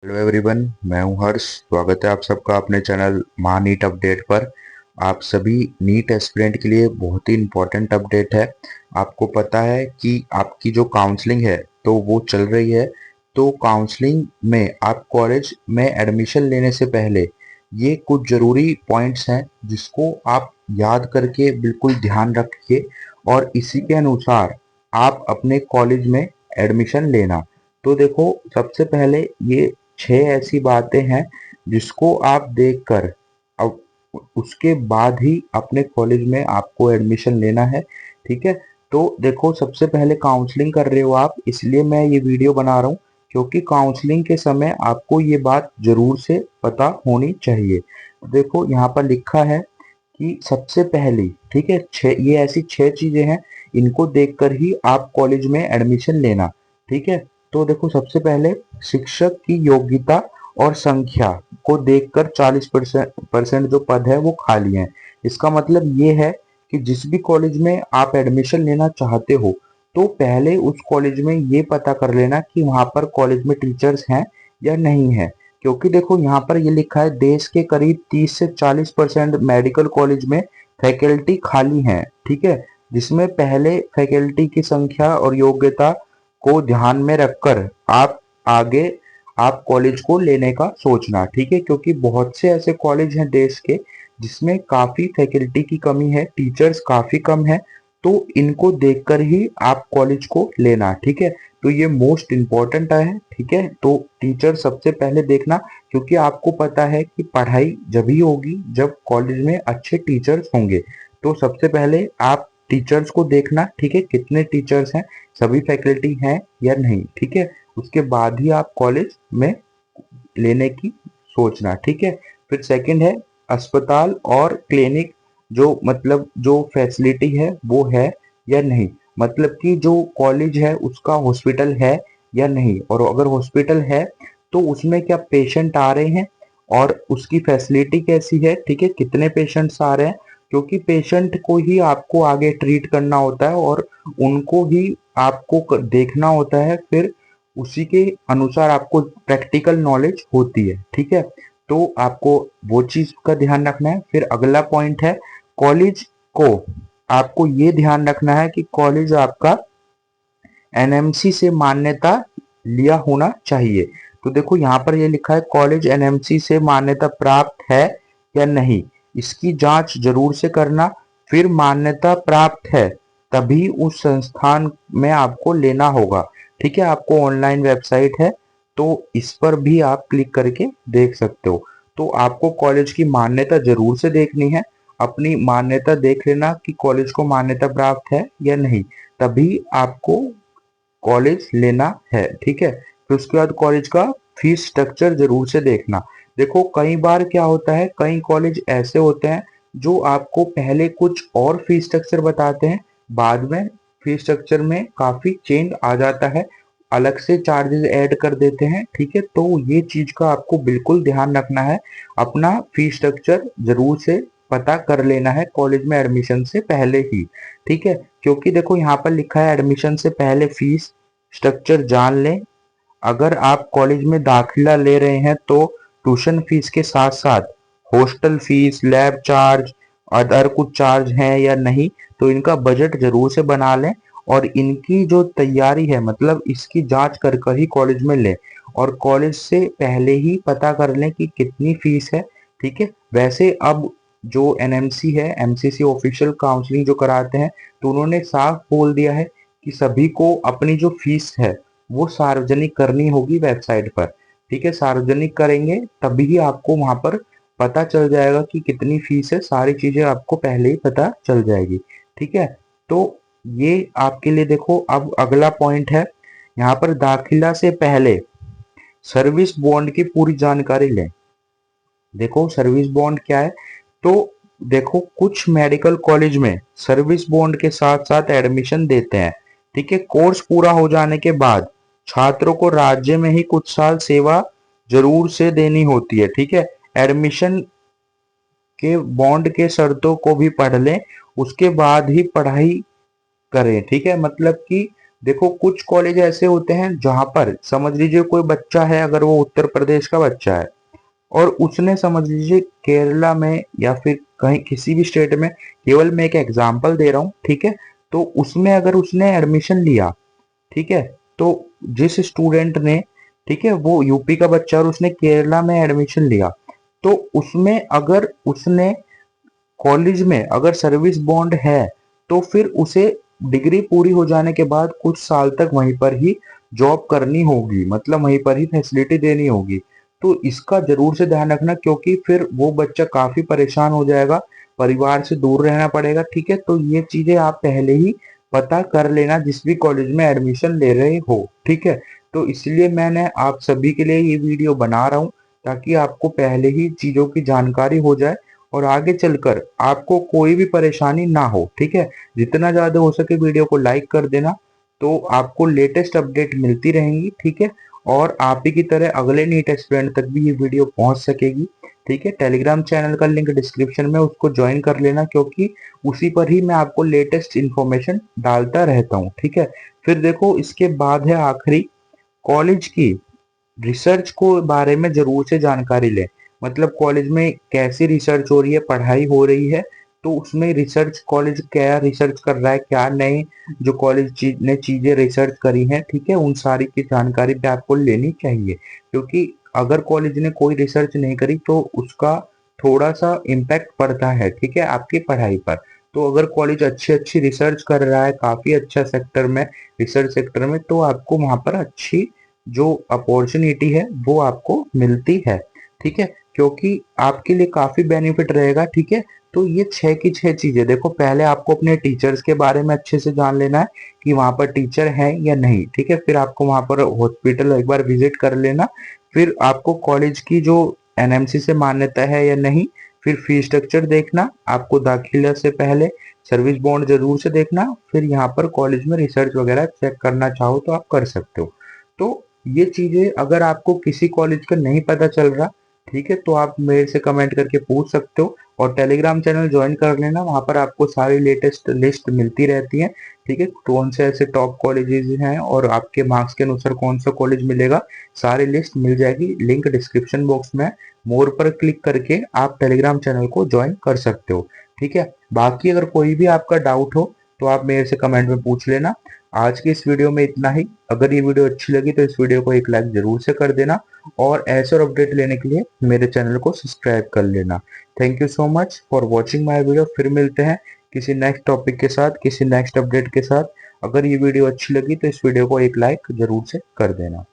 Hello everyone, मैं हूं हर्ष। स्वागत है आप सबका अपने चैनल महा नीट अपडेट पर। आप सभी नीट एस्पिरेंट के लिए बहुत ही इम्पोर्टेंट अपडेट है। आपको पता है कि आपकी जो काउंसलिंग है तो वो चल रही है। तो काउंसलिंग में आप कॉलेज में एडमिशन लेने से पहले ये कुछ ज़रूरी पॉइंट्स हैं जिसको आप याद करके बिल्कुल ध्यान रखिए और इसी के अनुसार आप अपने कॉलेज में एडमिशन लेना। तो देखो, सबसे पहले ये 6 ऐसी बातें हैं जिसको आप देखकर अब उसके बाद ही अपने कॉलेज में आपको एडमिशन लेना है। ठीक है। तो देखो, सबसे पहले काउंसलिंग कर रहे हो आप, इसलिए मैं ये वीडियो बना रहा हूँ क्योंकि काउंसलिंग के समय आपको ये बात जरूर से पता होनी चाहिए। देखो, यहाँ पर लिखा है कि सबसे पहली, ठीक है, ये ऐसी 6 चीजें हैं, इनको देखकर ही आप कॉलेज में एडमिशन लेना। ठीक है। तो देखो, सबसे पहले शिक्षक की योग्यता और संख्या को देखकर 40% जो पद है वो खाली हैं। इसका मतलब ये है कि जिस भी कॉलेज में आप एडमिशन लेना चाहते हो तो पहले उस कॉलेज में ये पता कर लेना कि वहां पर कॉलेज में टीचर्स हैं या नहीं है। क्योंकि देखो, यहाँ पर ये लिखा है देश के करीब 30 से 40% मेडिकल कॉलेज में फैकल्टी खाली हैं। ठीक है। जिसमें पहले फैकल्टी की संख्या और योग्यता को ध्यान में रखकर आप आगे आप कॉलेज को लेने का सोचना। ठीक है। क्योंकि बहुत से ऐसे कॉलेज हैं देश के जिसमें काफी फैकल्टी की कमी है, टीचर्स काफी कम है। तो इनको देखकर ही आप कॉलेज को लेना। ठीक है। तो ये मोस्ट इम्पोर्टेंट है। ठीक है। तो टीचर सबसे पहले देखना, क्योंकि आपको पता है कि पढ़ाई जब ही होगी जब कॉलेज में अच्छे टीचर्स होंगे। तो सबसे पहले आप टीचर्स को देखना। ठीक है। कितने टीचर्स हैं, सभी फैकल्टी हैं या नहीं। ठीक है। उसके बाद ही आप कॉलेज में लेने की सोचना। ठीक है। फिर सेकंड है अस्पताल और क्लिनिक, जो मतलब जो फैसिलिटी है वो है या नहीं। मतलब कि जो कॉलेज है उसका हॉस्पिटल है या नहीं, और अगर हॉस्पिटल है तो उसमें क्या पेशेंट आ रहे हैं और उसकी फैसिलिटी कैसी है। ठीक है। कितने पेशेंट्स आ रहे हैं, क्योंकि पेशेंट को ही आपको आगे ट्रीट करना होता है और उनको ही आपको देखना होता है। फिर उसी के अनुसार आपको प्रैक्टिकल नॉलेज होती है। ठीक है। तो आपको वो चीज का ध्यान रखना है। फिर अगला पॉइंट है कॉलेज को आपको ये ध्यान रखना है कि कॉलेज आपका एनएमसी से मान्यता लिया होना चाहिए। तो देखो, यहाँ पर ये लिखा है कॉलेज एनएमसी से मान्यता प्राप्त है या नहीं, इसकी जांच जरूर से करना। फिर मान्यता प्राप्त है तभी उस संस्थान में आपको लेना होगा। ठीक है। आपको ऑनलाइन वेबसाइट है तो इस पर भी आप क्लिक करके देख सकते हो। तो आपको कॉलेज की मान्यता जरूर से देखनी है। अपनी मान्यता देख लेना कि कॉलेज को मान्यता प्राप्त है या नहीं, तभी आपको कॉलेज लेना है। ठीक है। फिर उसके बाद कॉलेज का फीस स्ट्रक्चर जरूर से देखना। देखो, कई बार क्या होता है, कई कॉलेज ऐसे होते हैं जो आपको पहले कुछ और फीस स्ट्रक्चर बताते हैं, बाद में फीस स्ट्रक्चर में काफी चेंज आ जाता है, अलग से चार्जेस ऐड कर देते हैं। ठीक है। तो ये चीज का आपको बिल्कुल ध्यान रखना है। अपना फीस स्ट्रक्चर जरूर से पता कर लेना है कॉलेज में एडमिशन से पहले ही। ठीक है। क्योंकि देखो, यहाँ पर लिखा है एडमिशन से पहले फीस स्ट्रक्चर जान लें। अगर आप कॉलेज में दाखिला ले रहे हैं तो ट्यूशन फीस के साथ साथ hostel fees, lab charge, other कुछ चार्ज हैं या नहीं, तो इनका बजट जरूर से बना लें और इनकी जो तैयारी है, मतलब इसकी जांच कर कर ही कॉलेज में लें। और कॉलेज से पहले ही पता कर लें कि कितनी फीस है। ठीक है। वैसे अब जो एनएमसी है, एमसीसी ऑफिशियल काउंसलिंग जो कराते हैं, तो उन्होंने साफ बोल दिया है कि सभी को अपनी जो फीस है वो सार्वजनिक करनी होगी वेबसाइट पर। ठीक है। सार्वजनिक करेंगे तभी आपको वहां पर पता चल जाएगा कि कितनी फीस है, सारी चीजें आपको पहले ही पता चल जाएगी। ठीक है। तो ये आपके लिए, देखो, अब अगला पॉइंट है, यहाँ पर दाखिला से पहले सर्विस बॉन्ड की पूरी जानकारी लें। देखो, सर्विस बॉन्ड क्या है, तो देखो, कुछ मेडिकल कॉलेज में सर्विस बॉन्ड के साथ साथ एडमिशन देते हैं। ठीक है। कोर्स पूरा हो जाने के बाद छात्रों को राज्य में ही कुछ साल सेवा जरूर से देनी होती है। ठीक है। एडमिशन के बॉन्ड के शर्तों को भी पढ़ लें, उसके बाद ही पढ़ाई करें। ठीक है। मतलब कि देखो कुछ कॉलेज ऐसे होते हैं जहां पर समझ लीजिए कोई बच्चा है, अगर वो उत्तर प्रदेश का बच्चा है और उसने समझ लीजिए केरला में या फिर कहीं किसी भी स्टेट में, केवल मैं एक एग्जांपल दे रहा हूँ, ठीक है, तो उसमें अगर उसने एडमिशन लिया, ठीक है, तो जिस स्टूडेंट ने, ठीक है, वो यूपी का बच्चा और उसने केरला में एडमिशन लिया, तो उसमें अगर उसने कॉलेज में अगर सर्विस बॉन्ड है, तो फिर उसे डिग्री पूरी हो जाने के बाद कुछ साल तक वहीं पर ही जॉब करनी होगी, मतलब वहीं पर ही फैसिलिटी देनी होगी। तो इसका जरूर से ध्यान रखना, क्योंकि फिर वो बच्चा काफी परेशान हो जाएगा, परिवार से दूर रहना पड़ेगा, ठीक है। तो ये चीजें आप पहले ही पता कर लेना जिस भी कॉलेज में एडमिशन ले रहे हो, ठीक है। तो इसलिए मैंने आप सभी के लिए ये वीडियो बना रहा हूँ, ताकि आपको पहले ही चीजों की जानकारी हो जाए और आगे चलकर आपको कोई भी परेशानी ना हो, ठीक है। जितना ज्यादा हो सके वीडियो को लाइक कर देना, तो आपको लेटेस्ट अपडेट मिलती रहेंगी, ठीक है। और आप ही की तरह अगले नीट एस्पिरेंट तक भी ये वीडियो पहुंच सकेगी, ठीक है। टेलीग्राम चैनल का लिंक डिस्क्रिप्शन में, उसको ज्वाइन कर लेना, क्योंकि उसी पर ही मैं आपको लेटेस्ट इन्फॉर्मेशन डालता रहता हूँ, ठीक है। फिर देखो इसके बाद है आखिरी, कॉलेज की रिसर्च को बारे में जरूर से जानकारी लें। मतलब कॉलेज में कैसी रिसर्च हो रही है, पढ़ाई हो रही है, तो उसमें रिसर्च, कॉलेज क्या रिसर्च कर रहा है, क्या नहीं, जो कॉलेज ने चीजें रिसर्च करी हैं, ठीक है, उन सारी की जानकारी भी आपको लेनी चाहिए। क्योंकि अगर कॉलेज ने कोई रिसर्च नहीं करी तो उसका थोड़ा सा इम्पैक्ट पड़ता है, ठीक है, आपकी पढ़ाई पर। तो अगर कॉलेज अच्छी अच्छी रिसर्च कर रहा है, काफी अच्छा सेक्टर में, रिसर्च सेक्टर में, तो आपको वहां पर अच्छी जो अपॉर्चुनिटी है वो आपको मिलती है, ठीक है। क्योंकि आपके लिए काफी बेनिफिट रहेगा, ठीक है। तो ये 6 की 6 चीजें देखो, पहले आपको अपने टीचर्स के बारे में अच्छे से जान लेना है कि वहां पर टीचर है या नहीं, ठीक है। फिर आपको वहां पर हॉस्पिटल एक बार विजिट कर लेना। फिर आपको कॉलेज की जो एनएमसी से मान्यता है या नहीं, फिर फीस स्ट्रक्चर देखना आपको दाखिला से पहले, सर्विस बॉन्ड जरूर से देखना, फिर यहाँ पर कॉलेज में रिसर्च वगैरह चेक करना चाहो तो आप कर सकते हो। तो ये चीजें अगर आपको किसी कॉलेज का नहीं पता चल रहा, ठीक है, तो आप मेरे से कमेंट करके पूछ सकते हो, और टेलीग्राम चैनल ज्वाइन कर लेना, वहां पर आपको सारी लेटेस्ट लिस्ट मिलती रहती है, ठीक है। कौन से ऐसे टॉप कॉलेजेस हैं और आपके मार्क्स के अनुसार कौन सा कॉलेज मिलेगा, सारी लिस्ट मिल जाएगी, लिंक डिस्क्रिप्शन बॉक्स में। मोर पर क्लिक करके आप टेलीग्राम चैनल को ज्वाइन कर सकते हो, ठीक है। बाकी अगर कोई भी आपका डाउट हो तो आप मेरे से कमेंट में पूछ लेना। आज की इस वीडियो में इतना ही। अगर ये वीडियो अच्छी लगी तो इस वीडियो को एक लाइक जरूर से कर देना, और ऐसे और अपडेट लेने के लिए मेरे चैनल को सब्सक्राइब कर लेना। Thank you so much for watching my video. फिर मिलते हैं किसी नेक्स्ट टॉपिक के साथ, किसी नेक्स्ट अपडेट के साथ। अगर ये वीडियो अच्छी लगी तो इस वीडियो को एक लाइक जरूर से कर देना।